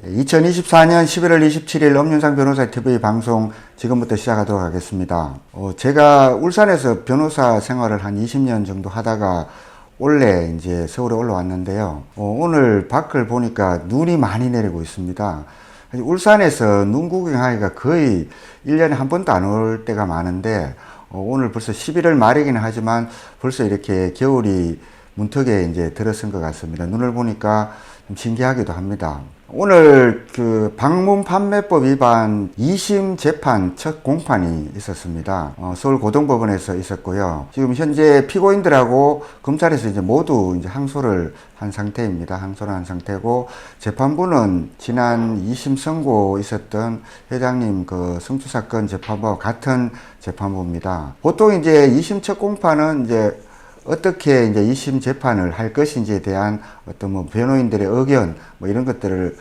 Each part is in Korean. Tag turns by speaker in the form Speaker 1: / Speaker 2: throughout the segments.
Speaker 1: 2024년 11월 27일 엄윤상 변호사 TV 방송 지금부터 시작하도록 하겠습니다. 제가 울산에서 변호사 생활을 한 20년 정도 하다가 원래 이제 서울에 올라왔는데요. 오늘 밖을 보니까 눈이 많이 내리고 있습니다. 울산에서 눈 구경하기가 거의 1년에 한 번도 안 올 때가 많은데 오늘 벌써 11월 말이기는 하지만 벌써 이렇게 겨울이 문턱에 이제 들어선 것 같습니다. 눈을 보니까 좀 신기하기도 합니다. 오늘 그 방문 판매법 위반 2심 재판 첫 공판이 있었습니다. 서울고등법원에서 있었고요. 지금 현재 피고인들하고 검찰에서 이제 모두 이제 항소를 한 상태입니다. 항소를 한 상태고, 재판부는 지난 2심 선고 있었던 회장님 그 성추 사건 재판부와 같은 재판부입니다. 보통 이제 2심 첫 공판은 이제 어떻게 이제 2심 재판을 할 것인지에 대한 어떤 뭐 변호인들의 의견 뭐 이런 것들을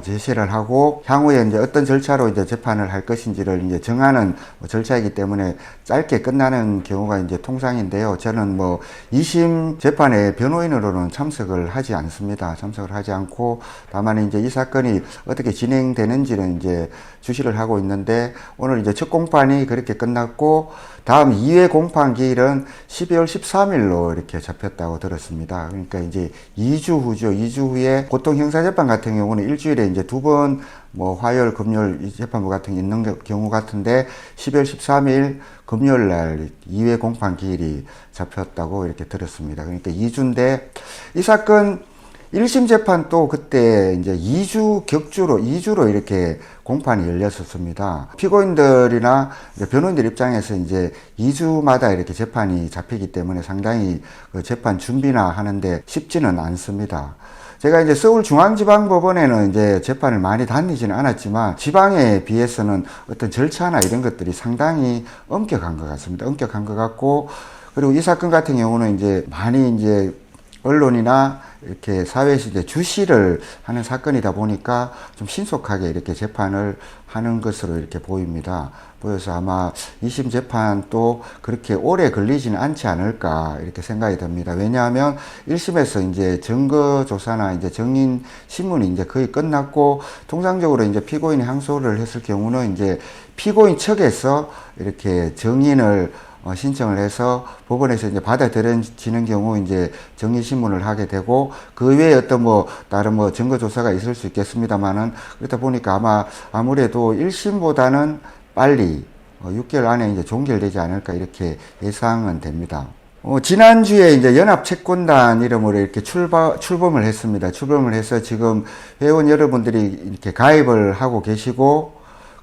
Speaker 1: 제시를 하고 향후에 이제 어떤 절차로 이제 재판을 할 것인지를 이제 정하는 절차이기 때문에 짧게 끝나는 경우가 이제 통상인데요. 저는 뭐 2심 재판에 변호인으로는 참석을 하지 않습니다. 참석을 하지 않고 다만 이제 이 사건이 어떻게 진행되는지는 이제 주시를 하고 있는데, 오늘 이제 첫 공판이 그렇게 끝났고 다음 2회 공판 기일은 12월 13일로 이렇게 잡혔다고 들었습니다. 그러니까 이제 2주 후죠. 2주 후에 보통 형사재판 같은 경우는 일주일에 이제 두 번 뭐 화요일, 금요일 이 재판부 같은 게 있는 경우 같은데 12월 13일 금요일 날 2회 공판 기일이 잡혔다고 이렇게 들었습니다. 그러니까 2주인데 이 사건 1심 재판도 그때 이제 2주로 이렇게 공판이 열렸었습니다. 피고인들이나 변호인들 입장에서 이제 2주마다 이렇게 재판이 잡히기 때문에 상당히 그 재판 준비나 하는데 쉽지는 않습니다. 제가 이제 서울중앙지방법원에는 이제 재판을 많이 다니지는 않았지만 지방에 비해서는 어떤 절차나 이런 것들이 상당히 엄격한 것 같습니다. 엄격한 것 같고, 그리고 이 사건 같은 경우는 이제 많이 이제 언론이나 이렇게 사회에서 이제 주시를 하는 사건이다 보니까 좀 신속하게 이렇게 재판을 하는 것으로 이렇게 보입니다. 보여서 아마 2심 재판도 그렇게 오래 걸리지는 않지 않을까 이렇게 생각이 듭니다. 왜냐하면 1심에서 이제 증거조사나 이제 증인 신문이 이제 거의 끝났고, 통상적으로 이제 피고인이 항소를 했을 경우는 이제 피고인 측에서 이렇게 증인을 신청을 해서 법원에서 이제 받아들여지는 경우 이제 정의신문을 하게 되고, 그 외에 어떤 뭐 다른 뭐 증거조사가 있을 수 있겠습니다만은, 그렇다 보니까 아무래도 1심보다는 빨리 6개월 안에 이제 종결되지 않을까 이렇게 예상은 됩니다. 지난주에 이제 연합채권단 이름으로 이렇게 출범을 했습니다. 출범을 해서 지금 회원 여러분들이 이렇게 가입을 하고 계시고,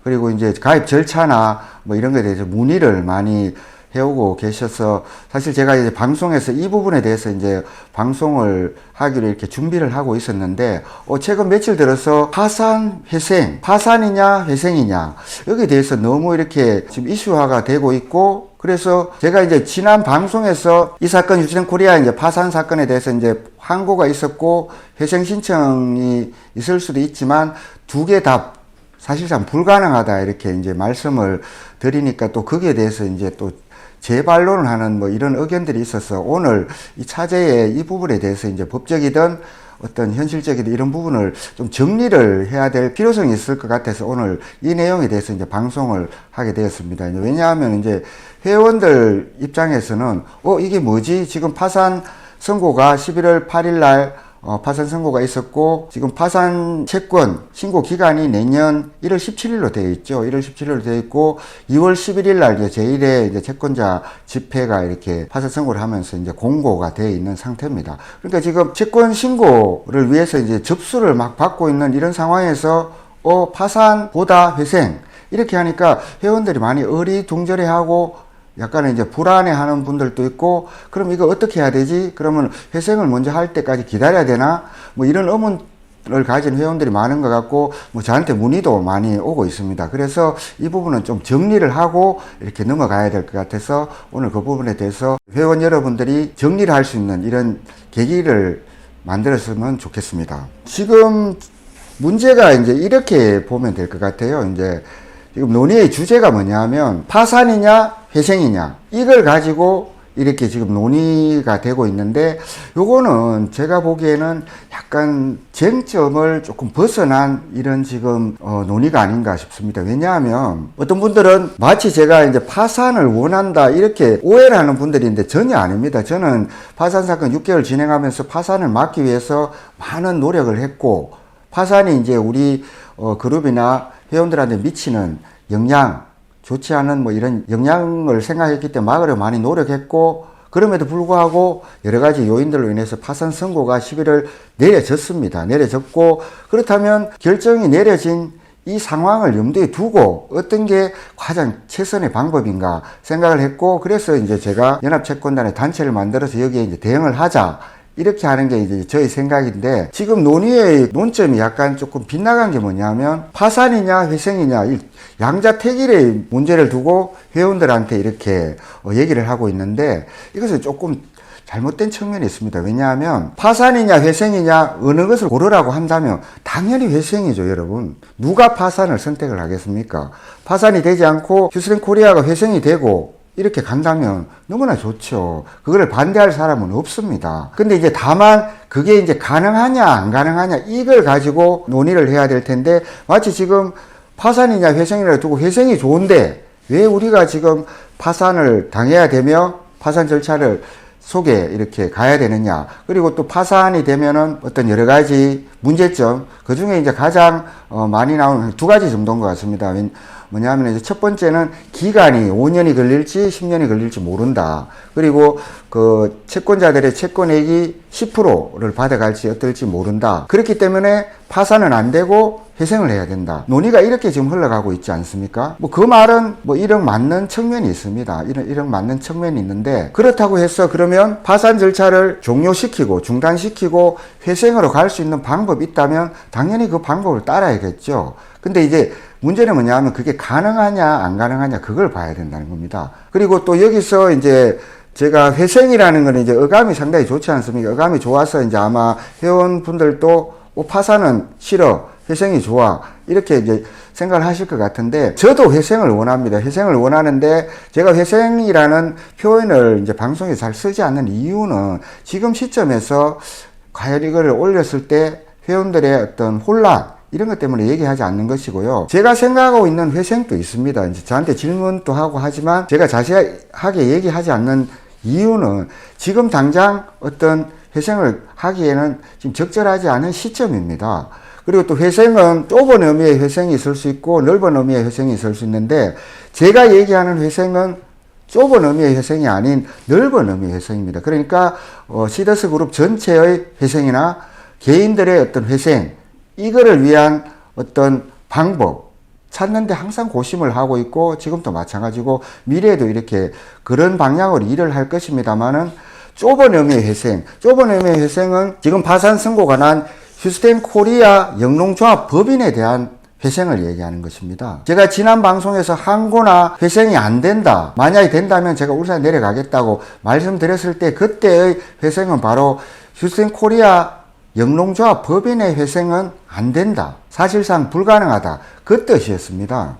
Speaker 1: 그리고 이제 가입 절차나 뭐 이런 것에 대해서 문의를 많이 해오고 계셔서, 사실 제가 이제 방송에서 이 부분에 대해서 이제 방송을 하기로 이렇게 준비를 하고 있었는데, 최근 며칠 들어서 파산, 회생, 파산이냐, 회생이냐, 여기에 대해서 너무 이렇게 지금 이슈화가 되고 있고, 그래서 제가 이제 지난 방송에서 이 사건 유지된 코리아 이제 파산 사건에 대해서 이제 항고가 있었고, 회생 신청이 있을 수도 있지만, 두 개 다 사실상 불가능하다 이렇게 이제 말씀을 드리니까 또 거기에 대해서 이제 또 재반론을 하는 뭐 이런 의견들이 있어서, 오늘 이 차제의 이 부분에 대해서 이제 법적이든 어떤 현실적이든 이런 부분을 좀 정리를 해야 될 필요성이 있을 것 같아서 오늘 이 내용에 대해서 이제 방송을 하게 되었습니다. 왜냐하면 이제 회원들 입장에서는 이게 뭐지? 지금 파산 선고가 11월 8일 날 파산 선고가 있었고, 지금 파산 채권 신고 기간이 내년 1월 17일로 되어 있죠. 1월 17일로 되어 있고, 2월 11일 날 이제 제1회 이제 채권자 집회가 이렇게 파산 선고를 하면서 이제 공고가 되어 있는 상태입니다. 그러니까 지금 채권 신고를 위해서 이제 접수를 막 받고 있는 이런 상황에서 파산보다 회생 이렇게 하니까 회원들이 많이 어리둥절해하고 약간은 이제 불안해하는 분들도 있고, 그럼 이거 어떻게 해야 되지? 그러면 회생을 먼저 할 때까지 기다려야 되나? 뭐 이런 의문을 가진 회원들이 많은 것 같고, 뭐 저한테 문의도 많이 오고 있습니다. 그래서 이 부분은 좀 정리를 하고 이렇게 넘어가야 될 것 같아서 오늘 그 부분에 대해서 회원 여러분들이 정리를 할 수 있는 이런 계기를 만들었으면 좋겠습니다. 지금 문제가 이제 이렇게 보면 될 것 같아요. 이제 지금 논의의 주제가 뭐냐면 파산이냐 회생이냐, 이걸 가지고 이렇게 지금 논의가 되고 있는데, 요거는 제가 보기에는 약간 쟁점을 조금 벗어난 이런 지금 논의가 아닌가 싶습니다. 왜냐하면 어떤 분들은 마치 제가 이제 파산을 원한다 이렇게 오해를 하는 분들인데 전혀 아닙니다. 저는 파산 사건 6개월 진행하면서 파산을 막기 위해서 많은 노력을 했고, 파산이 이제 우리 그룹이나 회원들한테 미치는 영향, 좋지 않은 뭐 이런 영향을 생각했기 때문에 막으려 많이 노력했고, 그럼에도 불구하고 여러 가지 요인들로 인해서 파산 선고가 11월 내려졌습니다. 내려졌고, 그렇다면 결정이 내려진 이 상황을 염두에 두고 어떤 게 가장 최선의 방법인가 생각을 했고, 그래서 이제 제가 연합채권단의 단체를 만들어서 여기에 이제 대응을 하자, 이렇게 하는 게 이제 저희 생각인데, 지금 논의의 논점이 약간 조금 빗나간 게 뭐냐면 파산이냐 회생이냐 양자택일의 문제를 두고 회원들한테 이렇게 얘기를 하고 있는데, 이것은 조금 잘못된 측면이 있습니다. 왜냐하면 파산이냐 회생이냐 어느 것을 고르라고 한다면 당연히 회생이죠, 여러분. 누가 파산을 선택을 하겠습니까? 파산이 되지 않고 휴스턴코리아가 회생이 되고 이렇게 간다면 너무나 좋죠. 그거를 반대할 사람은 없습니다. 근데 이제 다만 그게 이제 가능하냐 안 가능하냐 이걸 가지고 논의를 해야 될 텐데, 마치 지금 파산이냐 회생이라 두고 회생이 좋은데 왜 우리가 지금 파산을 당해야 되며 파산 절차를 속에 이렇게 가야 되느냐. 그리고 또 파산이 되면은 어떤 여러 가지 문제점, 그 중에 이제 가장 많이 나오는 두 가지 정도인 것 같습니다. 뭐냐면 이제 첫 번째는 기간이 5년이 걸릴지 10년이 걸릴지 모른다. 그리고 그 채권자들의 채권액이 10%를 받아갈지 어떨지 모른다. 그렇기 때문에 파산은 안 되고 회생을 해야 된다. 논의가 이렇게 지금 흘러가고 있지 않습니까? 뭐 그 말은 뭐 일억 맞는 측면이 있습니다. 일억 맞는 측면이 있는데, 그렇다고 해서 그러면 파산 절차를 종료시키고 중단시키고 회생으로 갈 수 있는 방법이 있다면 당연히 그 방법을 따라야겠죠. 근데 이제 문제는 뭐냐 하면 그게 가능하냐 안 가능하냐 그걸 봐야 된다는 겁니다. 그리고 또 여기서 이제 제가 회생이라는 건 이제 어감이 상당히 좋지 않습니까? 어감이 좋아서 이제 아마 회원분들도 파산은 싫어, 회생이 좋아, 이렇게 이제 생각을 하실 것 같은데, 저도 회생을 원합니다. 회생을 원하는데, 제가 회생이라는 표현을 이제 방송에 잘 쓰지 않는 이유는 지금 시점에서 과연 이거를 올렸을 때 회원들의 어떤 혼란, 이런 것 때문에 얘기하지 않는 것이고요. 제가 생각하고 있는 회생도 있습니다. 이제 저한테 질문도 하고 하지만 제가 자세하게 얘기하지 않는 이유는 지금 당장 어떤 회생을 하기에는 지금 적절하지 않은 시점입니다. 그리고 또 회생은 좁은 의미의 회생이 있을 수 있고 넓은 의미의 회생이 있을 수 있는데, 제가 얘기하는 회생은 좁은 의미의 회생이 아닌 넓은 의미의 회생입니다. 그러니까 시더스 그룹 전체의 회생이나 개인들의 어떤 회생, 이거를 위한 어떤 방법 찾는데 항상 고심을 하고 있고, 지금도 마찬가지고 미래에도 이렇게 그런 방향으로 일을 할 것입니다만은, 좁은 의미의 회생, 좁은 의미의 회생은 지금 파산 선고가 난 휴스턴코리아 영농조합 법인에 대한 회생을 얘기하는 것입니다. 제가 지난 방송에서 항고나 회생이 안 된다, 만약에 된다면 제가 울산에 내려가겠다고 말씀드렸을 때, 그때의 회생은 바로 휴스턴코리아 영농조합 법인의 회생은 안 된다, 사실상 불가능하다, 그 뜻이었습니다.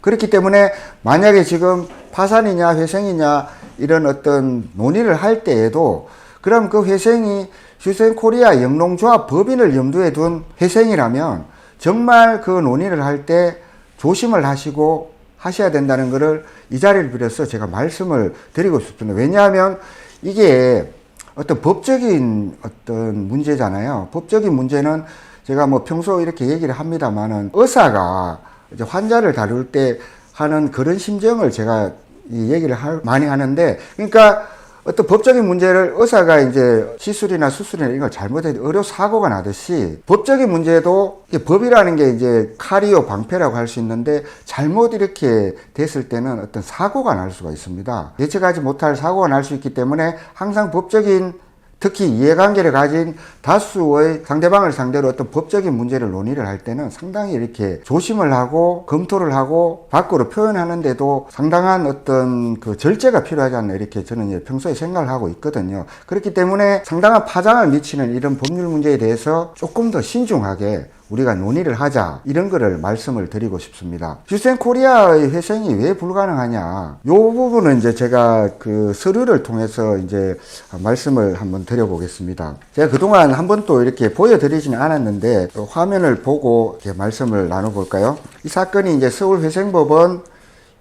Speaker 1: 그렇기 때문에 만약에 지금 파산이냐 회생이냐 이런 어떤 논의를 할 때에도, 그럼 그 회생이 휴스턴코리아 영농조합 법인을 염두에 둔 회생이라면 정말 그 논의를 할 때 조심을 하시고 하셔야 된다는 것을 이 자리를 빌어서 제가 말씀을 드리고 싶습니다. 왜냐하면 이게 어떤 법적인 어떤 문제잖아요. 법적인 문제는 제가 뭐 평소 이렇게 얘기를 합니다만은, 의사가 이제 환자를 다룰 때 하는 그런 심정을 제가 이 얘기를 많이 하는데, 그러니까 어떤 법적인 문제를 의사가 이제 시술이나 수술이나 이런 걸 잘못해도 의료 사고가 나듯이, 법적인 문제도 법이라는 게 이제 칼이요 방패라고 할 수 있는데, 잘못 이렇게 됐을 때는 어떤 사고가 날 수가 있습니다. 예측하지 못할 사고가 날 수 있기 때문에 항상 법적인, 특히 이해관계를 가진 다수의 상대방을 상대로 어떤 법적인 문제를 논의를 할 때는 상당히 이렇게 조심을 하고 검토를 하고 밖으로 표현하는데도 상당한 어떤 그 절제가 필요하지 않나, 이렇게 저는 평소에 생각을 하고 있거든요. 그렇기 때문에 상당한 파장을 미치는 이런 법률 문제에 대해서 조금 더 신중하게 우리가 논의를 하자, 이런 거를 말씀을 드리고 싶습니다. 휴스텐코리아의 회생이 왜 불가능하냐, 요 부분은 이제 제가 그 서류를 통해서 이제 말씀을 한번 드려보겠습니다. 제가 그동안 한 번도 이렇게 보여드리지는 않았는데 화면을 보고 이렇게 말씀을 나눠볼까요? 이 사건이 이제 서울회생법원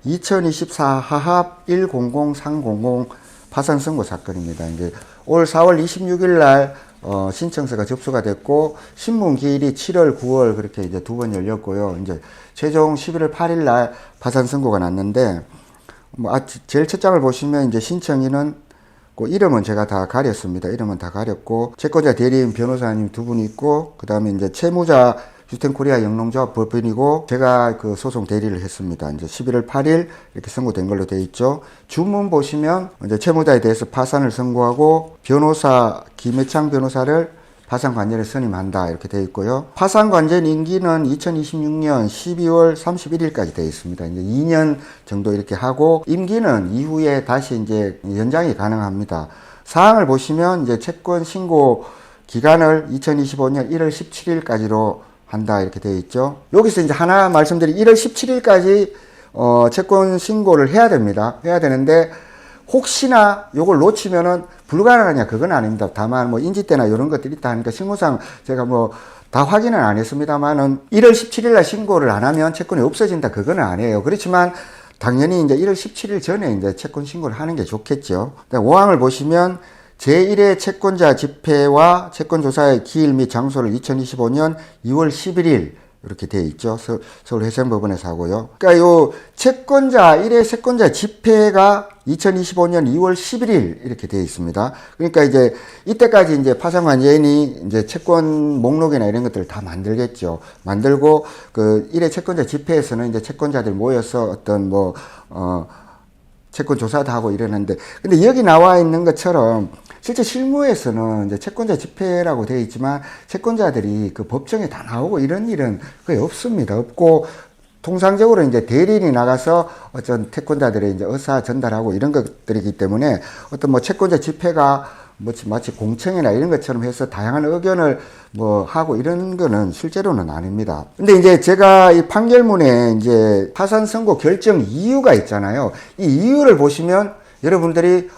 Speaker 1: 2024 하합 100300 파산 선고 사건입니다. 이제 올 4월 26일 날 신청서가 접수가 됐고, 신문 기일이 7월, 9월 그렇게 이제 두 번 열렸고요. 이제 최종 11월 8일 날 파산 선고가 났는데, 제일 첫 장을 보시면 이제 신청인은 그 이름은 제가 다 가렸습니다. 이름은 다 가렸고, 채권자 대리인 변호사님 두 분이 있고, 그 다음에 이제 채무자 휴스텐코리아 영농조합 법인이고, 제가 그 소송 대리를 했습니다. 이제 11월 8일 이렇게 선고된 걸로 되어 있죠. 주문 보시면 이제 채무자에 대해서 파산을 선고하고, 변호사 김해창 변호사를 파산관제를 선임한다 이렇게 되어 있고요. 파산관제 임기는 2026년 12월 31일까지 되어 있습니다. 이제 2년 정도 이렇게 하고, 임기는 이후에 다시 이제 연장이 가능합니다. 사항을 보시면 이제 채권 신고 기간을 2025년 1월 17일까지로 한다 이렇게 되어 있죠. 여기서 이제 하나 말씀드린 1월 17일까지 채권 신고를 해야 됩니다. 해야 되는데, 혹시나 요걸 놓치면은 불가능하냐, 그건 아닙니다. 다만 뭐 인지대나 이런 것들이 있다 하니까 신고상 제가 뭐 다 확인은 안 했습니다만은 1월 17일 날 신고를 안 하면 채권이 없어진다, 그거는 아니에요. 그렇지만 당연히 이제 1월 17일 전에 이제 채권 신고를 하는 게 좋겠죠. 5항을 보시면 제1회 채권자 집회와 채권조사의 기일 및 장소를 2025년 2월 11일 이렇게 되어 있죠. 서울회생법원에서 하고요. 그러니까 요 채권자 1회 채권자 집회가 2025년 2월 11일 이렇게 되어 있습니다. 그러니까 이제 이때까지 이제 파산관제인이 이제 채권 목록이나 이런 것들을 다 만들겠죠. 만들고 그 1회 채권자 집회에서는 이제 채권자들 모여서 어떤 뭐 채권 조사도 하고 이러는데, 근데 여기 나와 있는 것처럼 실제 실무에서는 이제 채권자 집회라고 되어 있지만 채권자들이 그 법정에 다 나오고 이런 일은 거의 없습니다. 없고, 통상적으로 이제 대리인이 나가서 어떤 채권자들의 이제 의사 전달하고 이런 것들이기 때문에 어떤 뭐 채권자 집회가 마치 공청회나 이런 것처럼 해서 다양한 의견을 뭐 하고 이런 거는 실제로는 아닙니다. 근데 이제 제가 이 판결문에 이제 파산 선고 결정 이유가 있잖아요. 이 이유를 보시면 여러분들이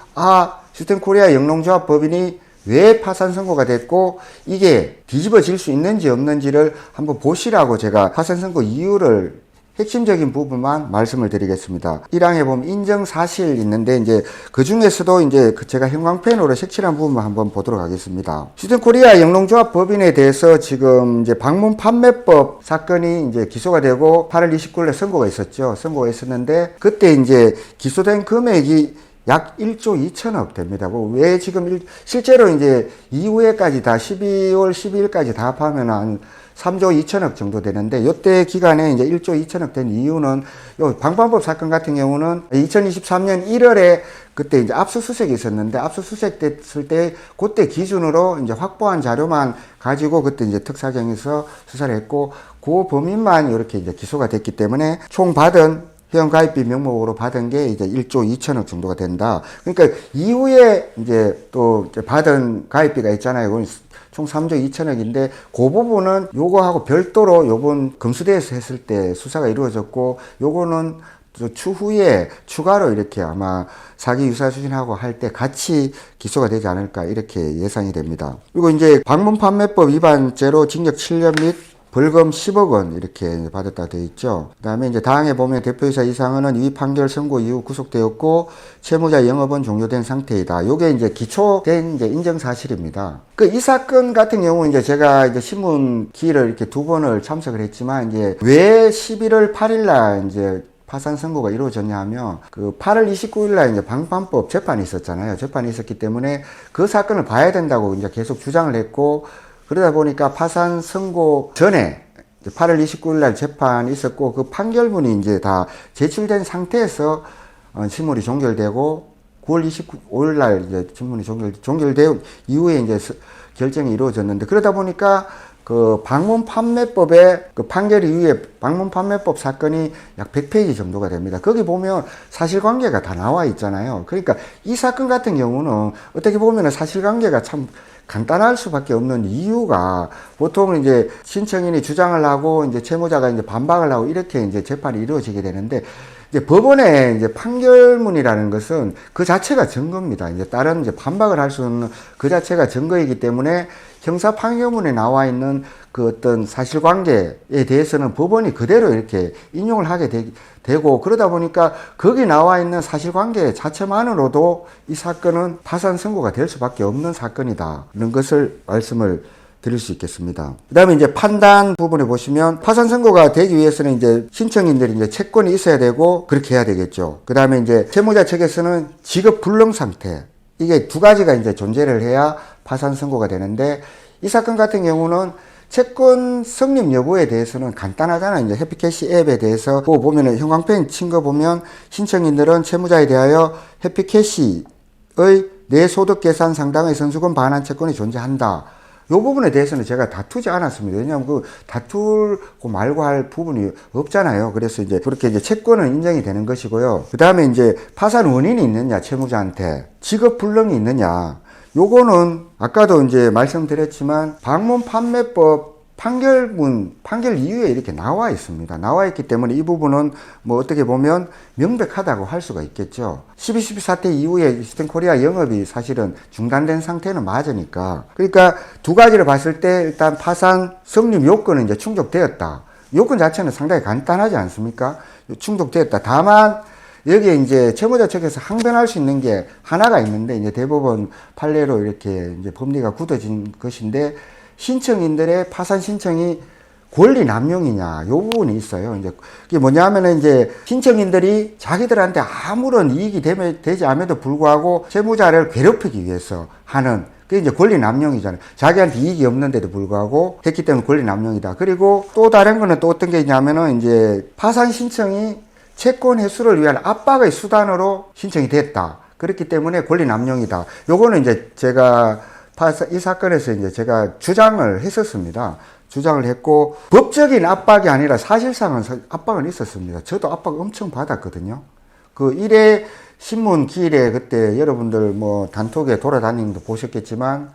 Speaker 1: 휴스텐코리아 영농조합 법인이 왜 파산 선고가 됐고 이게 뒤집어질 수 있는지 없는지를 한번 보시라고 제가 파산 선고 이유를 핵심적인 부분만 말씀을 드리겠습니다. 1항에 보면 인정사실 있는데, 이제 그 중에서도 이제 제가 형광펜으로 색칠한 부분만 한번 보도록 하겠습니다. 휴스텐코리아 영농조합 법인에 대해서 지금 이제 방문 판매법 사건이 이제 기소가 되고 8월 29일에 선고가 있었죠. 선고가 있었는데, 그때 이제 기소된 금액이 약 1조 2천억 됩니다. 왜 지금 실제로 이제 이후에까지 다 12월 12일까지 다 합하면 한 3조 2천억 정도 되는데, 요때 기간에 이제 1조 2천억 된 이유는 요 방판법 사건 같은 경우는 2023년 1월에 그때 이제 압수수색이 있었는데, 압수수색 됐을 때 그때 기준으로 이제 확보한 자료만 가지고 그때 이제 특사경에서 수사를 했고, 그 범인만 이렇게 이제 기소가 됐기 때문에 총 받은 회원가입비 명목으로 받은 게 이제 1조 2천억 정도가 된다. 그러니까 이후에 이제 또 받은 가입비가 있잖아요. 그건 총 3조 2천억인데, 그 부분은 요거하고 별도로 요번 금수대에서 했을 때 수사가 이루어졌고, 요거는 추후에 추가로 이렇게 아마 사기 유사 추진하고 할 때 같이 기소가 되지 않을까 이렇게 예상이 됩니다. 그리고 이제 방문 판매법 위반죄로 징역 7년 및 벌금 10억 원 이렇게 받았다 되어 있죠. 그 다음에 이제 다항에 보면 대표이사 이상은은 이 판결 선고 이후 구속되었고 채무자 영업은 종료된 상태이다. 요게 이제 기초된 이제 인정 사실입니다. 이 사건 같은 경우 이제 제가 이제 신문 기일을 이렇게 두 번을 참석을 했지만, 이제 왜 11월 8일 날 이제 파산 선고가 이루어졌냐 하면, 그 8월 29일 날 이제 방판법 재판이 있었잖아요. 재판이 있었기 때문에 그 사건을 봐야 된다고 이제 계속 주장을 했고, 그러다 보니까 파산 선고 전에 8월 29일 날 재판이 있었고, 그 판결문이 이제 다 제출된 상태에서 신문이 종결되고 9월 29일 날 이제 신문이 종결되고 이후에 이제 결정이 이루어졌는데, 그러다 보니까 그 방문 판매법의 그 판결 이후에 방문 판매법 사건이 약 100페이지 정도가 됩니다. 거기 보면 사실관계가 다 나와 있잖아요. 그러니까 이 사건 같은 경우는 어떻게 보면 사실관계가 참 간단할 수밖에 없는 이유가 보통 이제 신청인이 주장을 하고 이제 채무자가 이제 반박을 하고 이렇게 이제 재판이 이루어지게 되는데 이제 법원의 이제 판결문이라는 것은 그 자체가 증거입니다. 이제 다른 이제 반박을 할 수 없는 그 자체가 증거이기 때문에 형사 판결문에 나와 있는 그 어떤 사실관계에 대해서는 법원이 그대로 이렇게 인용을 하게 되고 그러다 보니까 거기 나와 있는 사실관계 자체만으로도 이 사건은 파산 선고가 될 수밖에 없는 사건이다. 이런 것을 말씀을 드릴 수 있겠습니다. 그 다음에 이제 판단 부분에 보시면 파산 선고가 되기 위해서는 이제 신청인들이 이제 채권이 있어야 되고 그렇게 해야 되겠죠. 그 다음에 이제 채무자 측에서는 지급 불능 상태. 이게 두 가지가 이제 존재를 해야 파산 선고가 되는데 이 사건 같은 경우는 채권 성립 여부에 대해서는 간단하잖아요. 이제 해피캐시 앱에 대해서 그거 보면은 형광펜 친 거 보면 신청인들은 채무자에 대하여 해피캐시의 내 소득 계산 상당의 선수금 반환 채권이 존재한다. 이 부분에 대해서는 제가 다투지 않았습니다. 왜냐하면 그 다툴고 말고 할 부분이 없잖아요. 그래서 이제 그렇게 이제 채권은 인정이 되는 것이고요. 그 다음에 이제 파산 원인이 있느냐, 채무자한테 지급 불능이 있느냐. 요거는 아까도 이제 말씀드렸지만 방문 판매법 판결 이후에 이렇게 나와 있습니다. 나와 있기 때문에 이 부분은 뭐 어떻게 보면 명백하다고 할 수가 있겠죠. 12.12 사태 이후에 이스턴 코리아 영업이 사실은 중단된 상태는 맞으니까. 그러니까 두 가지를 봤을 때 일단 파산 성립 요건은 이제 충족되었다. 요건 자체는 상당히 간단하지 않습니까? 충족되었다. 다만 여기에 이제 채무자 측에서 항변할 수 있는 게 하나가 있는데 이제 대법원 판례로 이렇게 이제 법리가 굳어진 것인데 신청인들의 파산 신청이 권리 남용이냐, 요 부분이 있어요. 이제 그게 뭐냐면은 이제 신청인들이 자기들한테 아무런 이익이 되지 않음에도 불구하고 채무자를 괴롭히기 위해서 하는 그게 이제 권리 남용이잖아요. 자기한테 이익이 없는데도 불구하고 했기 때문에 권리 남용이다. 그리고 또 다른 거는 또 어떤 게 있냐면은 이제 파산 신청이 채권 회수를 위한 압박의 수단으로 신청이 됐다. 그렇기 때문에 권리 남용이다. 요거는 이제 제가 이 사건에서 이제 제가 주장을 했었습니다. 주장을 했고, 법적인 압박이 아니라 사실상은 압박은 있었습니다. 저도 압박 엄청 받았거든요. 그 일회 신문 기일에 그때 여러분들 뭐 단톡에 돌아다니는 거 보셨겠지만,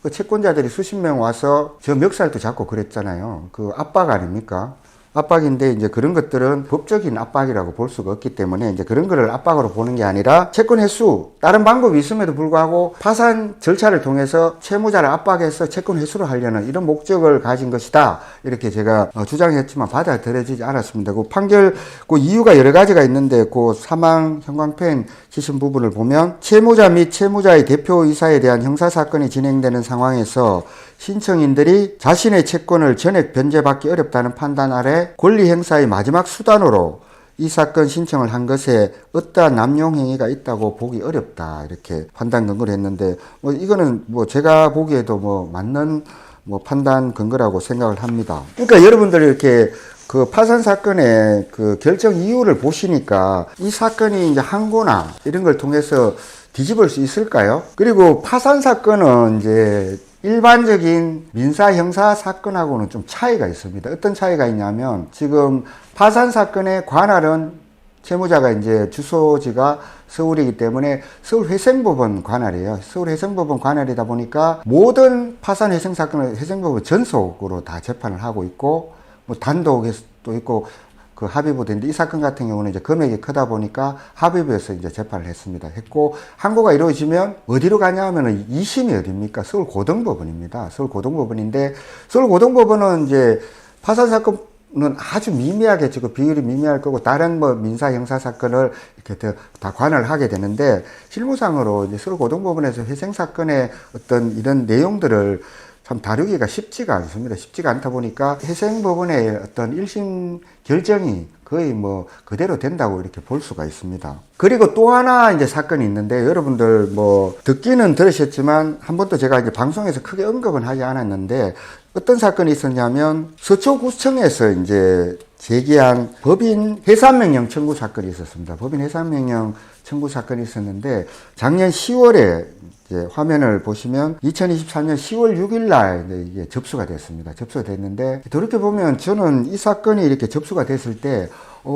Speaker 1: 그 채권자들이 수십 명 와서 저 멱살도 잡고 그랬잖아요. 그 압박 아닙니까? 압박인데 이제 그런 것들은 법적인 압박이라고 볼 수가 없기 때문에 이제 그런 거를 압박으로 보는 게 아니라 채권 회수 다른 방법이 있음에도 불구하고 파산 절차를 통해서 채무자를 압박해서 채권 회수를 하려는 이런 목적을 가진 것이다 이렇게 제가 주장했지만 받아들여지지 않았습니다. 그 판결 그 이유가 여러 가지가 있는데 그 사망 형광펜 치신 부분을 보면 채무자 및 채무자의 대표이사에 대한 형사사건이 진행되는 상황에서 신청인들이 자신의 채권을 전액 변제받기 어렵다는 판단 아래 권리 행사의 마지막 수단으로 이 사건 신청을 한 것에 어떠한 남용 행위가 있다고 보기 어렵다 이렇게 판단 근거를 했는데 뭐 이거는 뭐 제가 보기에도 뭐 맞는 뭐 판단 근거라고 생각을 합니다. 그러니까 여러분들 이렇게 그 파산 사건의 그 결정 이유를 보시니까 이 사건이 이제 항고나 이런 걸 통해서 뒤집을 수 있을까요? 그리고 파산 사건은 이제 일반적인 민사 형사 사건하고는 좀 차이가 있습니다. 어떤 차이가 있냐면 지금 파산 사건의 관할은 채무자가 이제 주소지가 서울이기 때문에 서울회생법원 관할이에요. 서울회생법원 관할이다 보니까 모든 파산 회생 사건을 회생법원 전속으로 다 재판을 하고 있고 뭐 단독에도 있고 그 합의부도 있는데 이 사건 같은 경우는 이제 금액이 크다 보니까 합의부에서 이제 재판을 했고 항고가 이루어지면 어디로 가냐 하면은 2심이 어디입니까? 서울고등법원입니다. 서울고등법원인데 서울고등법원은 이제 파산 사건은 아주 미미하게 지금 비율이 미미할 거고 다른 뭐 민사 형사 사건을 이렇게 다 관할을 하게 되는데 실무상으로 이제 서울고등법원에서 회생 사건의 어떤 이런 내용들을 참 다루기가 쉽지가 않습니다. 쉽지가 않다 보니까 회생법원의 어떤 1심 결정이 거의 뭐 그대로 된다고 이렇게 볼 수가 있습니다. 그리고 또 하나 이제 사건이 있는데 여러분들 뭐 듣기는 들으셨지만 한 번도 제가 이제 방송에서 크게 언급은 하지 않았는데 어떤 사건이 있었냐면 서초구청에서 이제 제기한 법인 해산명령 청구 사건이 있었습니다. 법인 해산명령 청구 사건이 있었는데 작년 10월에 이제 화면을 보시면 2023년 10월 6일 날 이게 접수가 됐습니다. 접수가 됐는데 그렇게 보면 저는 이 사건이 이렇게 접수가 됐을 때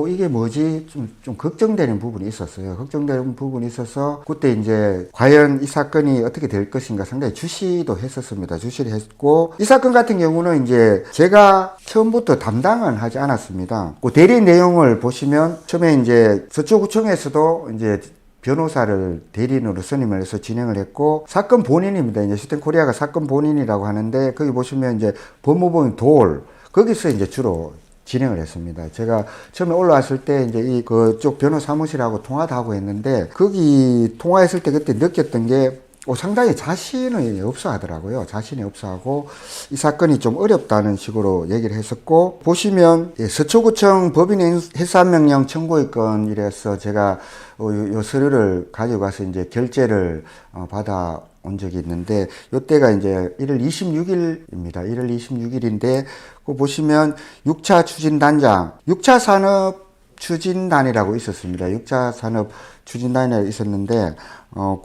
Speaker 1: 이게 뭐지? 좀 걱정되는 부분이 있었어요. 걱정되는 부분이 있어서 그때 이제 과연 이 사건이 어떻게 될 것인가 상당히 주시도 했었습니다. 주시를 했고 이 사건 같은 경우는 이제 제가 처음부터 담당은 하지 않았습니다. 그 대리 내용을 보시면 처음에 이제 서초구청에서도 이제 변호사를 대리인으로 선임을 해서 진행을 했고 사건 본인입니다. 이제 슈텐코리아가 사건 본인이라고 하는데 거기 보시면 이제 법무법인 도올 거기서 이제 주로 진행을 했습니다. 제가 처음에 올라왔을 때 이제 그쪽 변호 사무실하고 통화도 하고 했는데 거기 통화했을 때 그때 느꼈던 게 상당히 자신이 없어 하더라고요. 자신이 없어 하고 이 사건이 좀 어렵다는 식으로 얘기를 했었고 보시면 서초구청 법인 해산명령 청구의 건이라서 제가 요 서류를 가지고 가서 이제 결재를 받아 온 적이 있는데 요때가 이제 1월 26일입니다. 1월 26일인데 그 보시면 6차 추진단장 6차 산업 추진단이라고 있었습니다. 6차 산업 추진단이 있었는데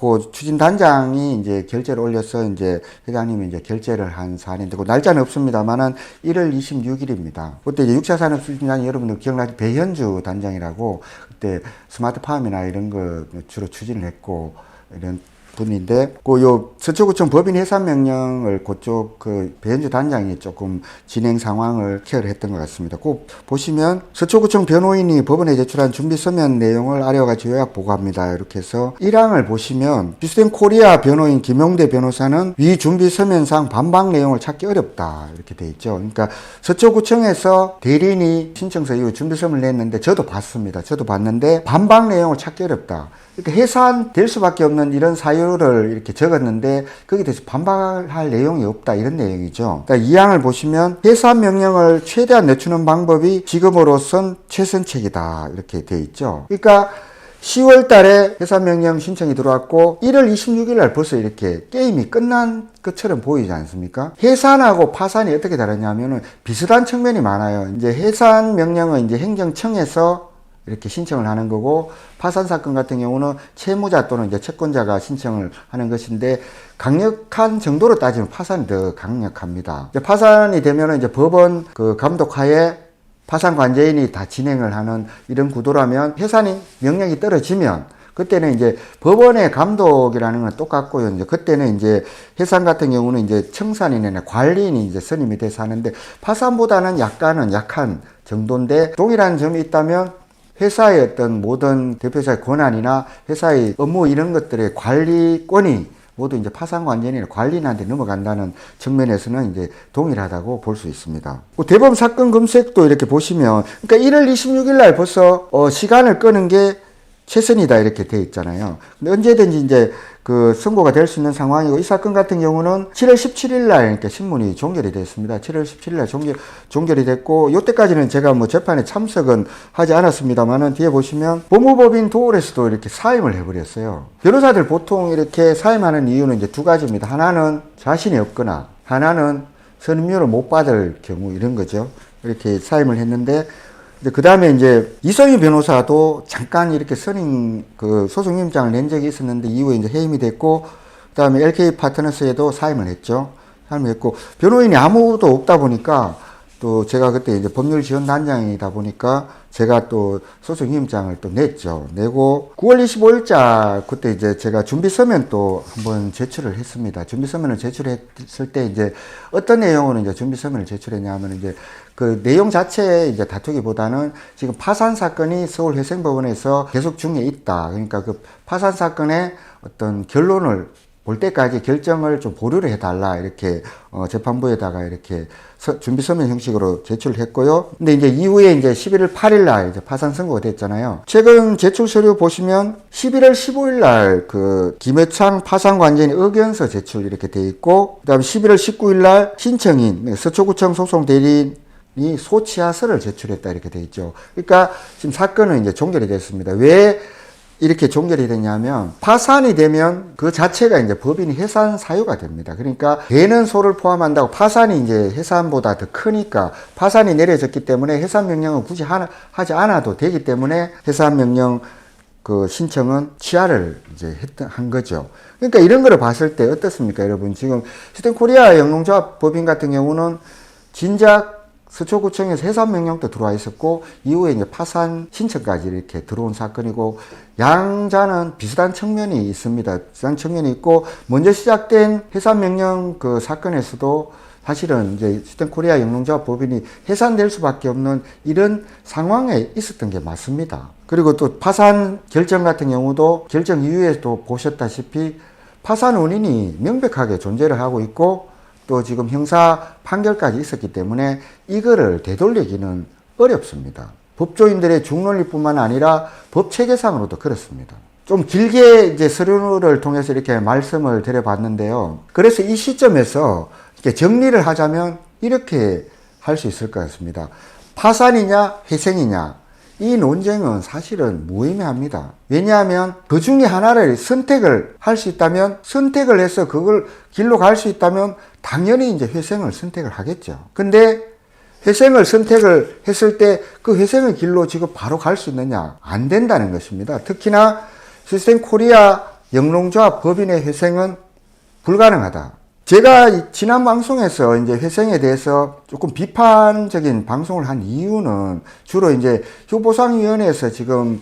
Speaker 1: 그 추진단장이 이제 결재를 올려서 이제 회장님이 이제 결재를 한 사안인데 그 날짜는 없습니다만은 1월 26일입니다. 그때 이제 6차 산업 추진단이 여러분들 기억나지 배현주 단장이라고 그때 스마트팜이나 이런 거 주로 추진을 했고 이런 분인데 요 서초구청 법인 해산 명령을 그쪽 그 배현주 단장이 조금 진행 상황을 케어를 했던 것 같습니다. 꼭 보시면 서초구청 변호인이 법원에 제출한 준비 서면 내용을 아래와 같이 요약 보고합니다. 이렇게 해서 1항을 보시면 슈텐코리아 변호인 김용대 변호사는 위 준비 서면상 반박 내용을 찾기 어렵다 이렇게 돼 있죠. 그러니까 서초구청에서 대리인이 신청서 이후 준비 서면을 냈는데 저도 봤습니다. 저도 봤는데 반박 내용을 찾기 어렵다. 그러니까 해산될 수밖에 없는 이런 사유를 이렇게 적었는데 거기에 대해서 반박할 내용이 없다 이런 내용이죠. 그러니까 이 항을 보시면 해산 명령을 최대한 늦추는 방법이 지금으로선 최선책이다 이렇게 돼 있죠. 그러니까 10월 달에 해산 명령 신청이 들어왔고 1월 26일 날 벌써 이렇게 게임이 끝난 것처럼 보이지 않습니까? 해산하고 파산이 어떻게 다르냐면은 비슷한 측면이 많아요. 이제 해산 명령은 이제 행정청에서 이렇게 신청을 하는 거고 파산 사건 같은 경우는 채무자 또는 이제 채권자가 신청을 하는 것인데 강력한 정도로 따지면 파산이 더 강력합니다. 이제 파산이 되면은 이제 법원 그 감독하에 파산 관제인이 다 진행을 하는 이런 구도라면 해산이 명령이 떨어지면 그때는 이제 법원의 감독이라는 건 똑같고요. 이제 그때는 이제 해산 같은 경우는 이제 청산인이나 관리인이 이제 선임이 돼서 하는데 파산보다는 약간은 약한 정도인데 동일한 점이 있다면 회사의 어떤 모든 대표자의 권한이나 회사의 업무 이런 것들의 관리권이 모두 이제 파산관제인이나 관리인한테 넘어간다는 측면에서는 이제 동일하다고 볼 수 있습니다. 대법원 사건 검색도 이렇게 보시면, 그러니까 1월 26일 날 벌써 시간을 끄는 게 최선이다 이렇게 돼 있잖아요. 근데 언제든지 이제 그 선고가 될 수 있는 상황이고 이 사건 같은 경우는 7월 17일 날 이렇게 신문이 종결이 됐습니다. 7월 17일 날 종결이 됐고 이때까지는 제가 뭐 재판에 참석은 하지 않았습니다만은 뒤에 보시면 법무법인 도올에서도 이렇게 사임을 해버렸어요. 변호사들 보통 이렇게 사임하는 이유는 이제 두 가지입니다. 하나는 자신이 없거나 하나는 선임료를 못 받을 경우 이런 거죠. 이렇게 사임을 했는데 그 다음에 이제 이성희 변호사도 잠깐 이렇게 선임 그 소송임장을 낸 적이 있었는데 이후에 이제 해임이 됐고 그 다음에 LK 파트너스에도 사임을 했죠. 사임을 했고 변호인이 아무도 없다 보니까 또 제가 그때 이제 법률지원단장이다 보니까 제가 또 소송임장을 또 냈죠. 내고 9월 25일자 그때 이제 제가 준비서면 또 한번 제출을 했습니다. 준비서면을 제출했을 때 이제 어떤 내용으로 이제 준비서면을 제출했냐면 이제 그 내용 자체에 이제 다투기보다는 지금 파산 사건이 서울회생법원에서 계속 중에 있다. 그러니까 그 파산 사건의 어떤 결론을 볼 때까지 결정을 좀 보류를 해달라 이렇게 재판부에다가 이렇게 준비 서면 형식으로 제출을 했고요. 근데 이제 이후에 이제 11월 8일 날 이제 파산 선고가 됐잖아요. 최근 제출 서류 보시면 11월 15일 날 그 김해창 파산 관제인 의견서 제출 이렇게 돼 있고, 그다음 11월 19일 날 신청인 서초구청 소송 대리인 이 소치하서를 제출했다 이렇게 돼 있죠. 그러니까 지금 사건은 이제 종결이 됐습니다. 왜 이렇게 종결이 되냐면 파산이 되면 그 자체가 이제 법인이 해산 사유가 됩니다. 그러니까 되는 소를 포함한다고 파산이 이제 해산보다 더 크니까 파산이 내려졌기 때문에 해산 명령은 굳이 하지 않아도 되기 때문에 해산 명령 그 신청은 취하를 이제 한 거죠. 그러니까 이런 거를 봤을 때 어떻습니까, 여러분? 지금 시스템 코리아 영농조합 법인 같은 경우는 진작 서초구청에서 해산 명령도 들어와 있었고 이후에 이제 파산 신청까지 이렇게 들어온 사건이고 양자는 비슷한 측면이 있습니다. 비슷한 측면이 있고 먼저 시작된 해산 명령 그 사건에서도 사실은 이제 시스템 코리아 영농조합 법인이 해산될 수밖에 없는 이런 상황에 있었던 게 맞습니다. 그리고 또 파산 결정 같은 경우도 결정 이후에도 보셨다시피 파산 원인이 명백하게 존재를 하고 있고 또 지금 형사 판결까지 있었기 때문에 이거를 되돌리기는 어렵습니다. 법조인들의 중론리뿐만 아니라 법 체계상으로도 그렇습니다. 좀 길게 이제 서류를 통해서 이렇게 말씀을 드려봤는데요. 그래서 이 시점에서 이렇게 정리를 하자면 이렇게 할 수 있을 것 같습니다. 파산이냐 회생이냐 이 논쟁은 사실은 무의미합니다. 왜냐하면 그 중에 하나를 선택을 할 수 있다면 선택을 해서 그걸 길로 갈 수 있다면 당연히 이제 회생을 선택을 하겠죠. 근데 회생을 선택을 했을 때 그 회생의 길로 지금 바로 갈 수 있느냐? 안 된다는 것입니다. 특히나 시스템 코리아 영농조합 법인의 회생은 불가능하다. 제가 지난 방송에서 이제 회생에 대해서 조금 비판적인 방송을 한 이유는 주로 이제 효보상위원회에서 지금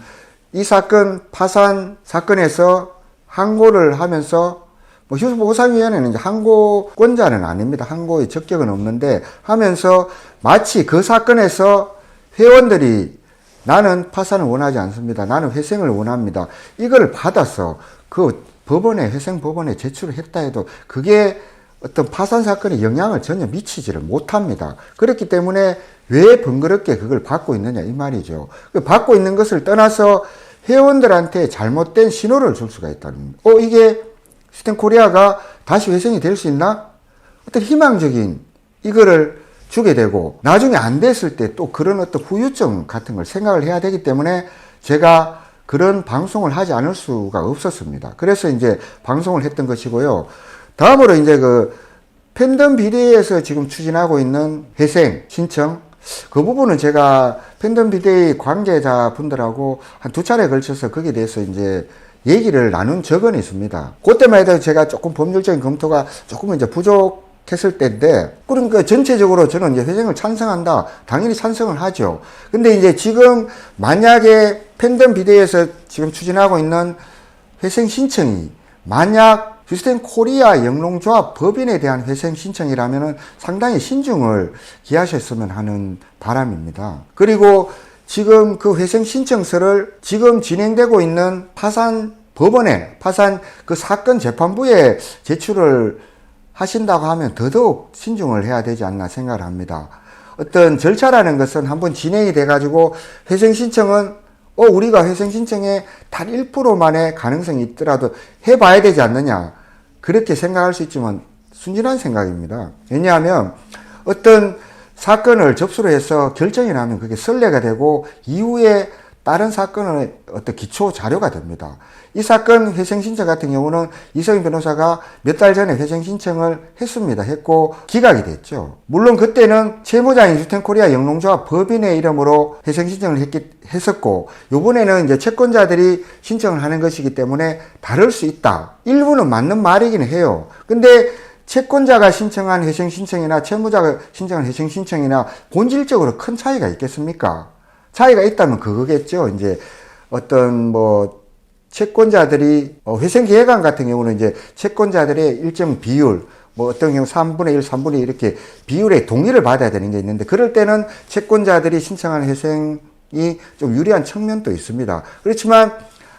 Speaker 1: 이 사건 파산 사건에서 항고를 하면서 뭐 효보상위원회는 이제 항고권자는 아닙니다. 항고의 적격은 없는데 하면서 마치 그 사건에서 회원들이 나는 파산을 원하지 않습니다. 나는 회생을 원합니다. 이걸 받아서 그 법원에 회생 법원에 제출을 했다 해도 그게 어떤 파산 사건에 영향을 전혀 미치지를 못합니다. 그렇기 때문에 왜 번거롭게 그걸 받고 있느냐 이 말이죠. 받고 있는 것을 떠나서 회원들한테 잘못된 신호를 줄 수가 있다는 겁니다. 이게 시스템 코리아가 다시 회생이 될 수 있나? 어떤 희망적인 이거를 주게 되고 나중에 안 됐을 때 또 그런 어떤 후유증 같은 걸 생각을 해야 되기 때문에 제가 그런 방송을 하지 않을 수가 없었습니다. 그래서 이제 방송을 했던 것이고요. 다음으로 이제 그 팬덤 비대위에서 지금 추진하고 있는 회생 신청 그 부분은 제가 팬덤 비대위 관계자분들하고 한 2차례에 걸쳐서 거기에 대해서 이제 얘기를 나눈 적은 있습니다. 그때만 해도 제가 조금 법률적인 검토가 조금 이제 부족했을 때인데, 그러니까 전체적으로 저는 이제 회생을 찬성한다. 당연히 찬성을 하죠. 근데 이제 지금 만약에 팬덤 비대위에서 지금 추진하고 있는 회생 신청이 만약 시스템 코리아 영농조합 법인에 대한 회생 신청이라면은 상당히 신중을 기하셨으면 하는 바람입니다. 그리고 지금 그 회생 신청서를 지금 진행되고 있는 파산 법원에, 파산 그 사건 재판부에 제출을 하신다고 하면 더더욱 신중을 해야 되지 않나 생각을 합니다. 어떤 절차라는 것은 한번 진행이 돼가지고 회생 신청은 우리가 회생 신청에 단 1%만의 가능성이 있더라도 해봐야 되지 않느냐. 그렇게 생각할 수 있지만 순진한 생각입니다. 왜냐하면 어떤 사건을 접수를 해서 결정이 나면 그게 선례가 되고 이후에 다른 사건의 어떤 기초 자료가 됩니다. 이 사건 회생 신청 같은 경우는 이성인 변호사가 몇 달 전에 회생 신청을 했고 기각이 됐죠. 물론 그때는 채무자인 시스템 코리아 영농조합 법인의 이름으로 회생 신청을 했었고 요번에는 이제 채권자들이 신청을 하는 것이기 때문에 다를 수 있다. 일부는 맞는 말이긴 해요. 근데 채권자가 신청한 회생 신청이나 채무자가 신청한 회생 신청이나 본질적으로 큰 차이가 있겠습니까? 차이가 있다면 그거겠죠. 이제 어떤 채권자들이 회생 기획안 같은 경우는 이제 채권자들의 일정 비율 어떤 경우 3분의 1, 3분의 2 이렇게 비율의 동의를 받아야 되는 게 있는데 그럴 때는 채권자들이 신청하는 회생이 좀 유리한 측면도 있습니다. 그렇지만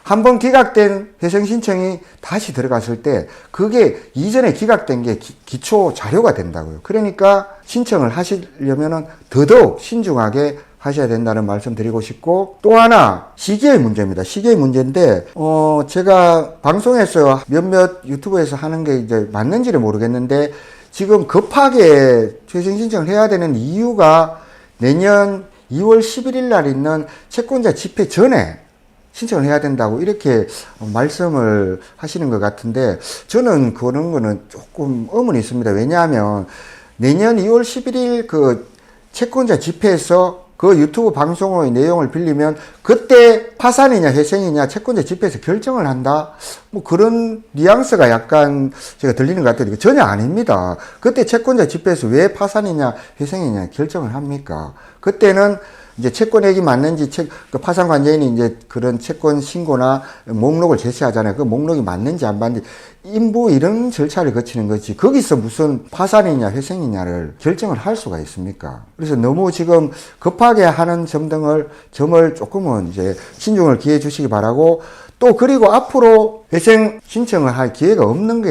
Speaker 1: 한번 기각된 회생 신청이 다시 들어갔을 때 그게 이전에 기각된 게 기초 자료가 된다고요. 그러니까 신청을 하시려면은 더더욱 신중하게 하셔야 된다는 말씀 드리고 싶고, 또 하나 시기의 문제입니다. 시기의 문제인데 제가 방송에서 몇몇 유튜브에서 하는 게 이제 맞는지를 모르겠는데 지금 급하게 회생 신청을 해야 되는 이유가 내년 2월 11일 날 있는 채권자 집회 전에 신청을 해야 된다고 이렇게 말씀을 하시는 것 같은데 저는 그런 거는 조금 의문이 있습니다. 왜냐하면 내년 2월 11일 그 채권자 집회에서 그 유튜브 방송의 내용을 빌리면 그때 파산이냐 회생이냐 채권자 집회에서 결정을 한다. 뭐 그런 뉘앙스가 약간 제가 들리는 것 같아요. 전혀 아닙니다. 그때 채권자 집회에서 왜 파산이냐 회생이냐 결정을 합니까? 그때는 이제 채권액이 맞는지 그 파산 관계인이 이제 그런 채권 신고나 목록을 제시하잖아요. 그 목록이 맞는지 안 맞는지 인부 이런 절차를 거치는 거지. 거기서 무슨 파산이냐 회생이냐를 결정을 할 수가 있습니까? 그래서 너무 지금 급하게 하는 점을 조금은 이제 신중을 기해 주시기 바라고, 또 그리고 앞으로 회생 신청을 할 기회가 없는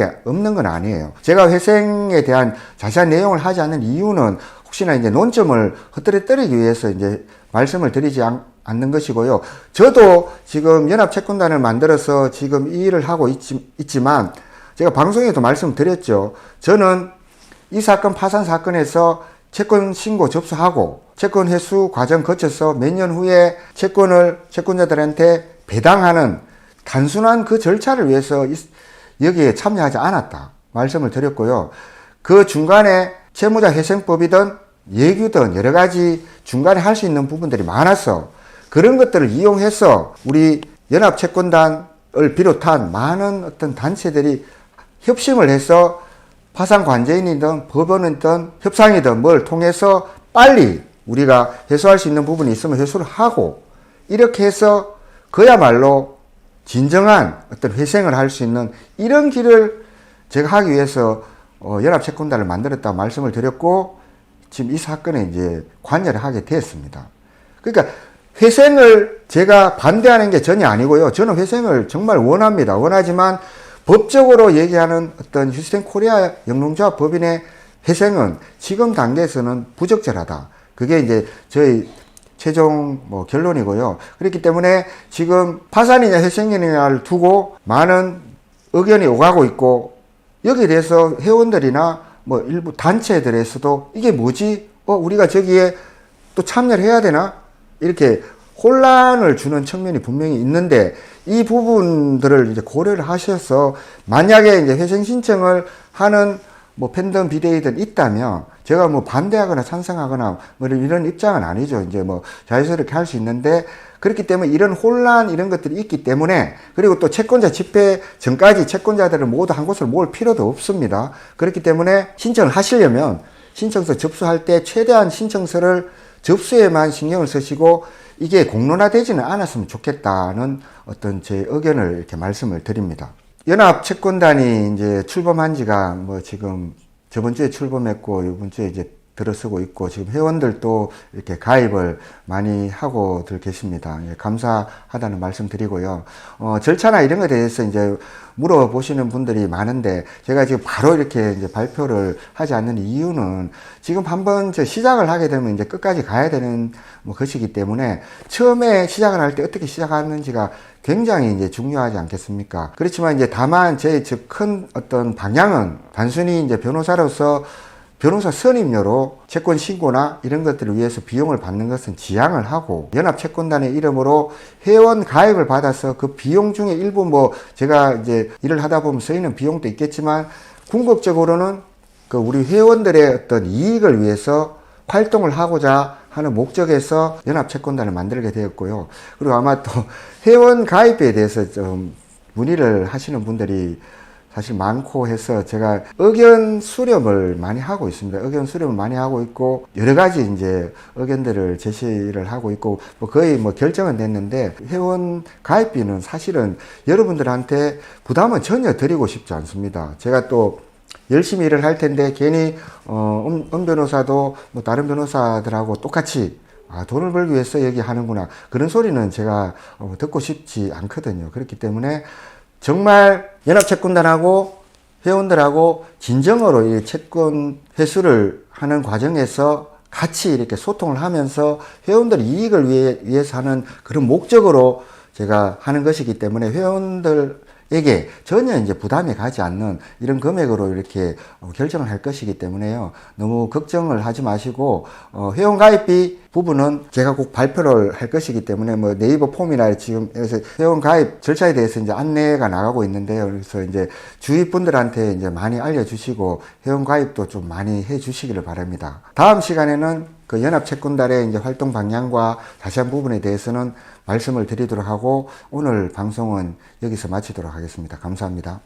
Speaker 1: 건 아니에요. 제가 회생에 대한 자세한 내용을 하지 않는 이유는 혹시나 이제 논점을 헛되뜨리기 위해서 이제 말씀을 드리지 않는 것이고요. 저도 지금 연합채권단을 만들어서 지금 이 일을 하고 있지만 제가 방송에도 말씀드렸죠. 저는 이 사건 파산 사건에서 채권 신고 접수하고 채권 회수 과정 거쳐서 몇 년 후에 채권을 채권자들한테 배당하는 단순한 그 절차를 위해서 여기에 참여하지 않았다 말씀을 드렸고요. 그 중간에 채무자 회생법이든 예규든 여러 가지 중간에 할 수 있는 부분들이 많아서 그런 것들을 이용해서 우리 연합채권단을 비롯한 많은 어떤 단체들이 협심을 해서 파산 관제인이든 법원이든 협상이든 뭘 통해서 빨리 우리가 회수할 수 있는 부분이 있으면 회수를 하고, 이렇게 해서 그야말로 진정한 어떤 회생을 할 수 있는 이런 길을 제가 하기 위해서 연합채권단을 만들었다고 말씀을 드렸고, 지금 이 사건에 이제 관여를 하게 됐습니다. 그러니까 회생을 제가 반대하는 게 전혀 아니고요. 저는 회생을 정말 원합니다. 원하지만 법적으로 얘기하는 어떤 휴스텐코리아 영농조합 법인의 회생은 지금 단계에서는 부적절하다. 그게 이제 저희 최종 결론이고요. 그렇기 때문에 지금 파산이냐 회생이냐를 두고 많은 의견이 오가고 있고, 여기에 대해서 회원들이나 일부 단체들에서도 이게 뭐지? 우리가 저기에 또 참여를 해야 되나? 이렇게 혼란을 주는 측면이 분명히 있는데, 이 부분들을 이제 고려를 하셔서 만약에 이제 회생 신청을 하는 팬덤 비대위든 있다면 제가 반대하거나 찬성하거나 이런 입장은 아니죠. 이제 자유스럽게 할 수 있는데, 그렇기 때문에 이런 혼란 이런 것들이 있기 때문에, 그리고 또 채권자 집회 전까지 채권자들을 모두 한 곳을 모을 필요도 없습니다. 그렇기 때문에 신청을 하시려면 신청서 접수할 때 최대한 신청서를 접수에만 신경을 쓰시고 이게 공론화되지는 않았으면 좋겠다는 어떤 제 의견을 이렇게 말씀을 드립니다. 연합채권단이 이제 출범한 지가 지금 저번 주에 출범했고 이번 주에 이제 들어서고 있고, 지금 회원들도 이렇게 가입을 많이 하고들 계십니다. 감사하다는 말씀 드리고요. 절차나 이런 것에 대해서 이제 물어보시는 분들이 많은데, 제가 지금 바로 이렇게 이제 발표를 하지 않는 이유는 지금 한번 시작을 하게 되면 이제 끝까지 가야 되는 것이기 때문에 처음에 시작을 할 때 어떻게 시작하는지가 굉장히 이제 중요하지 않겠습니까? 그렇지만 이제 다만 제 큰 어떤 방향은 단순히 이제 변호사로서 변호사 선임료로 채권 신고나 이런 것들을 위해서 비용을 받는 것은 지양을 하고, 연합채권단의 이름으로 회원 가입을 받아서 그 비용 중에 일부 제가 이제 일을 하다 보면 쓰이는 비용도 있겠지만, 궁극적으로는 그 우리 회원들의 어떤 이익을 위해서 활동을 하고자 하는 목적에서 연합채권단을 만들게 되었고요. 그리고 아마 또 회원 가입에 대해서 좀 문의를 하시는 분들이 사실 많고 해서 제가 의견 수렴을 많이 하고 있습니다. 의견 수렴을 많이 하고 있고, 여러 가지 이제 의견들을 제시를 하고 있고, 거의 결정은 됐는데, 회원 가입비는 사실은 여러분들한테 부담은 전혀 드리고 싶지 않습니다. 제가 또 열심히 일을 할 텐데 괜히 변호사도 다른 변호사들하고 똑같이 돈을 벌기 위해서 얘기하는구나, 그런 소리는 제가 듣고 싶지 않거든요. 그렇기 때문에 정말 연합채권단하고 회원들하고 진정으로 이 채권 회수를 하는 과정에서 같이 이렇게 소통을 하면서 회원들 이익을 위해서 하는 그런 목적으로 제가 하는 것이기 때문에 회원들 에게 전혀 이제 부담이 가지 않는 이런 금액으로 이렇게 결정을 할 것이기 때문에요. 너무 걱정을 하지 마시고, 회원가입비 부분은 제가 꼭 발표를 할 것이기 때문에 뭐 네이버 폼이나 지금 여기서 회원가입 절차에 대해서 이제 안내가 나가고 있는데요. 그래서 이제 주위 분들한테 이제 많이 알려주시고 회원가입도 좀 많이 해 주시기를 바랍니다. 다음 시간에는 그 연합채권단의 이제 활동 방향과 자세한 부분에 대해서는 말씀을 드리도록 하고 오늘 방송은 여기서 마치도록 하겠습니다. 감사합니다.